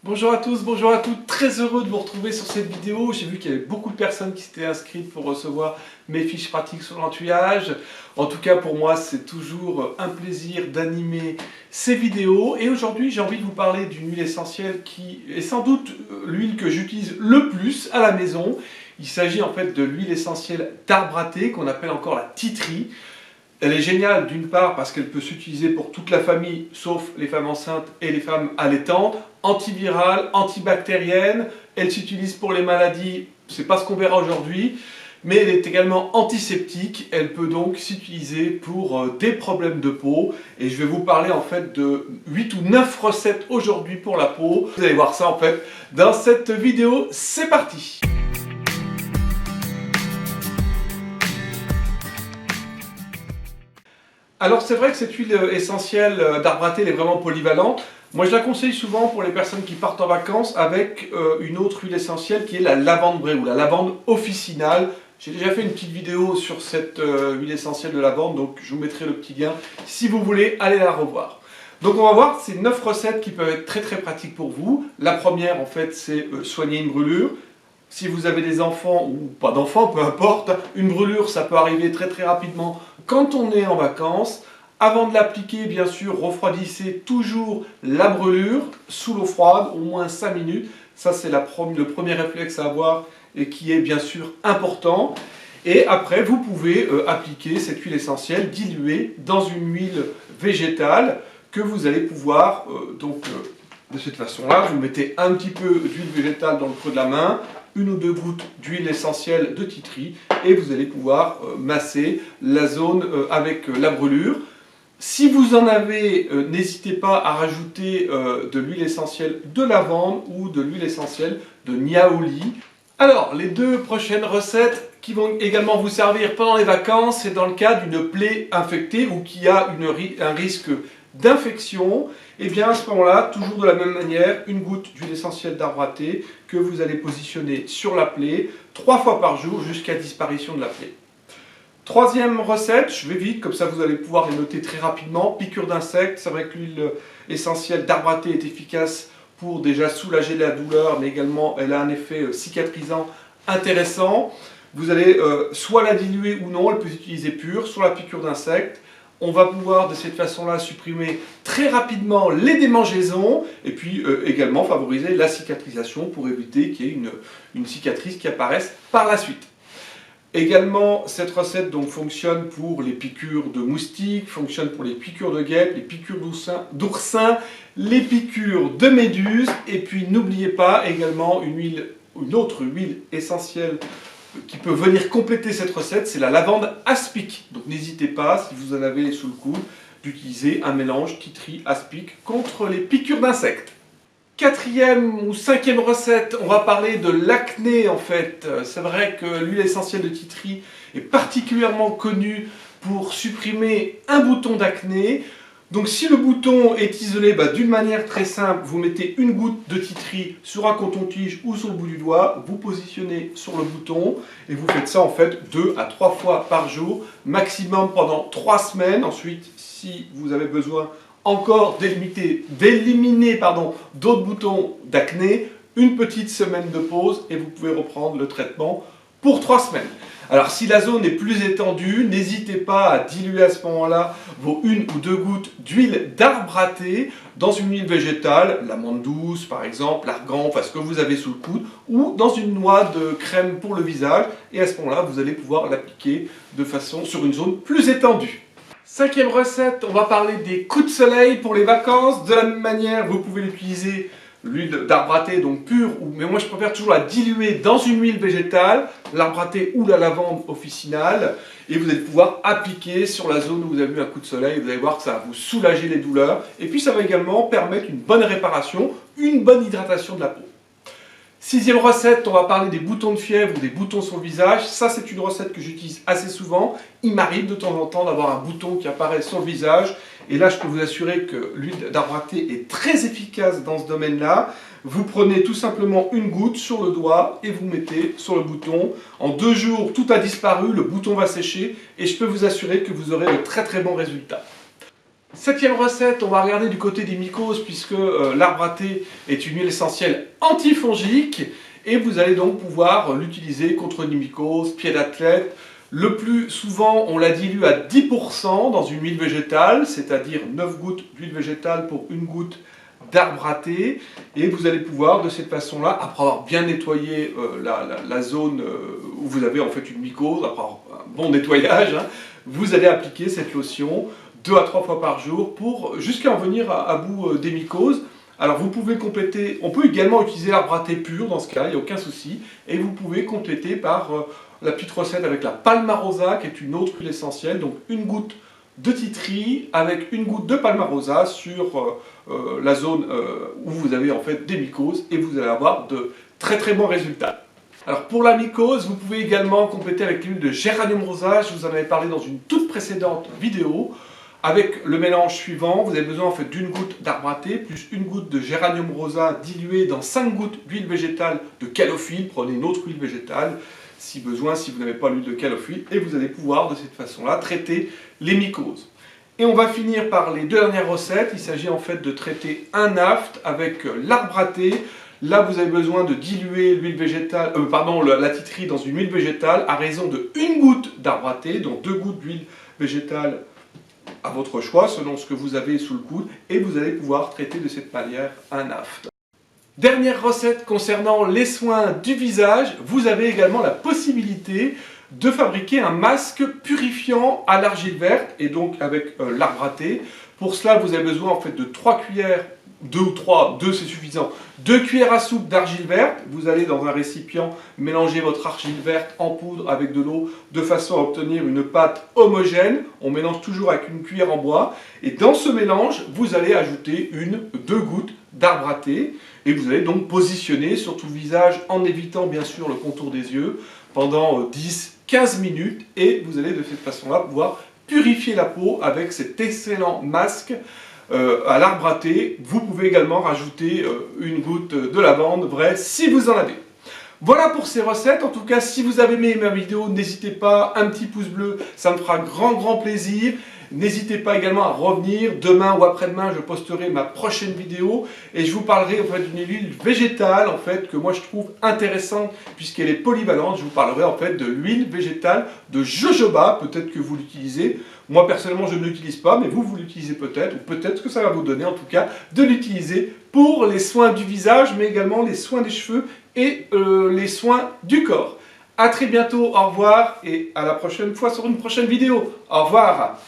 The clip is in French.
Bonjour à tous, bonjour à toutes, très heureux de vous retrouver sur cette vidéo. J'ai vu qu'il y avait beaucoup de personnes qui s'étaient inscrites pour recevoir mes fiches pratiques sur l'entuyage. En tout cas pour moi c'est toujours un plaisir d'animer ces vidéos. Et aujourd'hui j'ai envie de vous parler d'une huile essentielle qui est sans doute l'huile que j'utilise le plus à la maison. Il s'agit en fait de l'huile essentielle d'arbre à thé qu'on appelle encore la tea tree. Elle est géniale d'une part parce qu'elle peut s'utiliser pour toute la famille, sauf les femmes enceintes et les femmes allaitantes, antivirale, antibactérienne, elle s'utilise pour les maladies, c'est pas ce qu'on verra aujourd'hui, mais elle est également antiseptique, elle peut donc s'utiliser pour des problèmes de peau, et je vais vous parler en fait de 8 ou 9 recettes aujourd'hui pour la peau. Vous allez voir ça en fait dans cette vidéo, c'est parti! Alors c'est vrai que cette huile essentielle d'arbre à thé elle est vraiment polyvalente. Moi je la conseille souvent pour les personnes qui partent en vacances avec une autre huile essentielle qui est la lavande vraie ou la lavande officinale. J'ai déjà fait une petite vidéo sur cette huile essentielle de lavande, donc je vous mettrai le petit lien si vous voulez aller la revoir. Donc on va voir ces 9 recettes qui peuvent être très pratiques pour vous. La première en fait c'est soigner une brûlure. Si vous avez des enfants ou pas d'enfants, peu importe, une brûlure ça peut arriver très rapidement quand on est en vacances. Avant de l'appliquer, bien sûr, refroidissez toujours la brûlure sous l'eau froide, au moins 5 minutes. Ça c'est le premier réflexe à avoir et qui est bien sûr important. Et après, vous pouvez appliquer cette huile essentielle diluée dans une huile végétale que vous allez pouvoir, de cette façon-là, vous mettez un petit peu d'huile végétale dans le creux de la main, une ou deux gouttes d'huile essentielle de tea tree et vous allez pouvoir masser la zone avec la brûlure. Si vous en avez, n'hésitez pas à rajouter de l'huile essentielle de lavande ou de l'huile essentielle de niaouli. Alors, les deux prochaines recettes qui vont également vous servir pendant les vacances, c'est dans le cas d'une plaie infectée ou qui a un risque d'infection. Et bien à ce moment-là, toujours de la même manière, une goutte d'huile essentielle d'arbre à thé que vous allez positionner sur la plaie 3 fois par jour jusqu'à disparition de la plaie. Troisième recette, je vais vite, comme ça vous allez pouvoir les noter très rapidement. Piqûre d'insectes, c'est vrai que l'huile essentielle d'arbre à thé est efficace pour déjà soulager la douleur, mais également elle a un effet cicatrisant intéressant. Vous allez soit la diluer ou non, elle peut s'utiliser pure sur la piqûre d'insectes. On va pouvoir de cette façon-là supprimer très rapidement les démangeaisons et puis également favoriser la cicatrisation pour éviter qu'il y ait une cicatrice qui apparaisse par la suite. Également, cette recette donc, fonctionne pour les piqûres de moustiques, fonctionne pour les piqûres de guêpes, les piqûres d'oursins, les piqûres de méduses. Et puis n'oubliez pas également une autre huile essentielle qui peut venir compléter cette recette, c'est la lavande aspic. Donc n'hésitez pas, si vous en avez sous le coude, d'utiliser un mélange tea tree aspic contre les piqûres d'insectes. Quatrième ou cinquième recette, on va parler de l'acné en fait. C'est vrai que l'huile essentielle de tea tree est particulièrement connue pour supprimer un bouton d'acné. Donc si le bouton est isolé, d'une manière très simple, vous mettez une goutte de tea tree sur un coton-tige ou sur le bout du doigt, vous positionnez sur le bouton et vous faites ça en fait 2 à 3 fois par jour, maximum pendant 3 semaines. Ensuite, si vous avez besoin encore d'éliminer d'autres boutons d'acné, une petite semaine de pause et vous pouvez reprendre le traitement pour 3 semaines. Alors si la zone est plus étendue, n'hésitez pas à diluer à ce moment-là vos 1 ou 2 gouttes d'huile d'arbre à thé dans une huile végétale, l'amande douce par exemple, l'argan, enfin ce que vous avez sous le coude, ou dans une noix de crème pour le visage, et à ce moment-là vous allez pouvoir l'appliquer sur une zone plus étendue. Cinquième recette, on va parler des coups de soleil pour les vacances. De la même manière, vous pouvez utiliser l'huile d'arbre à thé, donc pure, mais moi je préfère toujours la diluer dans une huile végétale, l'arbre à thé ou la lavande officinale, et vous allez pouvoir appliquer sur la zone où vous avez eu un coup de soleil. Vous allez voir que ça va vous soulager les douleurs, et puis ça va également permettre une bonne réparation, une bonne hydratation de la peau. Sixième recette, on va parler des boutons de fièvre ou des boutons sur le visage. Ça, c'est une recette que j'utilise assez souvent. Il m'arrive de temps en temps d'avoir un bouton qui apparaît sur le visage. Et là, je peux vous assurer que l'huile d'arbre à thé est très efficace dans ce domaine-là. Vous prenez tout simplement une goutte sur le doigt et vous mettez sur le bouton. En 2 jours, tout a disparu, le bouton va sécher et je peux vous assurer que vous aurez de très bons résultats. Septième recette, on va regarder du côté des mycoses puisque l'arbre à thé est une huile essentielle antifongique et vous allez donc pouvoir l'utiliser contre les mycoses, pieds d'athlète. Le plus souvent, on la dilue à 10% dans une huile végétale, c'est-à-dire 9 gouttes d'huile végétale pour une goutte d'arbre à thé. Et vous allez pouvoir, de cette façon-là, après avoir bien nettoyé la zone où vous avez en fait une mycose, après avoir un bon nettoyage, hein, vous allez appliquer cette lotion 2 à 3 fois par jour pour jusqu'à en venir à bout des mycoses. Alors vous pouvez compléter, on peut également utiliser l'arbre à thé pur dans ce cas, il n'y a aucun souci. Et vous pouvez compléter par la petite recette avec la palmarosa qui est une autre huile essentielle. Donc une goutte de tea tree avec une goutte de palmarosa sur la zone où vous avez en fait des mycoses et vous allez avoir de très très bons résultats. Alors pour la mycose, vous pouvez également compléter avec l'huile de géranium rosa, je vous en avais parlé dans une toute précédente vidéo. Avec le mélange suivant, vous avez besoin en fait d'une goutte d'arbre à thé plus une goutte de géranium rosa diluée dans 5 gouttes d'huile végétale de calophylle. Prenez une autre huile végétale si besoin, si vous n'avez pas l'huile de calophylle, et vous allez pouvoir de cette façon-là traiter les mycoses. Et on va finir par les deux dernières recettes. Il s'agit en fait de traiter un aft avec l'arbre à thé. Là, vous avez besoin de diluer l'huile végétale, la tea tree dans une huile végétale à raison de 1 goutte d'arbre à thé, donc 2 gouttes d'huile végétale à votre choix, selon ce que vous avez sous le coude, et vous allez pouvoir traiter de cette manière un aft. Dernière recette concernant les soins du visage, vous avez également la possibilité de fabriquer un masque purifiant à l'argile verte, et donc avec l'arbre à thé. Pour cela, vous avez besoin en fait de 3 cuillères, 2 ou 3, 2 c'est suffisant, 2 cuillères à soupe d'argile verte. Vous allez dans un récipient mélanger votre argile verte en poudre avec de l'eau de façon à obtenir une pâte homogène. On mélange toujours avec une cuillère en bois. Et dans ce mélange, vous allez ajouter 2 gouttes d'arbre à thé. Et vous allez donc positionner sur tout le visage en évitant bien sûr le contour des yeux pendant 10-15 minutes. Et vous allez de cette façon-là pouvoir purifier la peau avec cet excellent masque à l'arbre à thé. Vous pouvez également rajouter une goutte de lavande vraie si vous en avez. Voilà pour ces recettes. En tout cas, si vous avez aimé ma vidéo, n'hésitez pas, un petit pouce bleu, ça me fera grand plaisir. N'hésitez pas également à revenir. Demain ou après-demain, je posterai ma prochaine vidéo et je vous parlerai en fait d'une huile végétale en fait que moi je trouve intéressante puisqu'elle est polyvalente. Je vous parlerai en fait de l'huile végétale de jojoba. Peut-être que vous l'utilisez. Moi personnellement, je ne l'utilise pas, mais vous l'utilisez peut-être, ou peut-être que ça va vous donner en tout cas de l'utiliser pour les soins du visage, mais également les soins des cheveux et les soins du corps. A très bientôt, au revoir et à la prochaine fois sur une prochaine vidéo. Au revoir.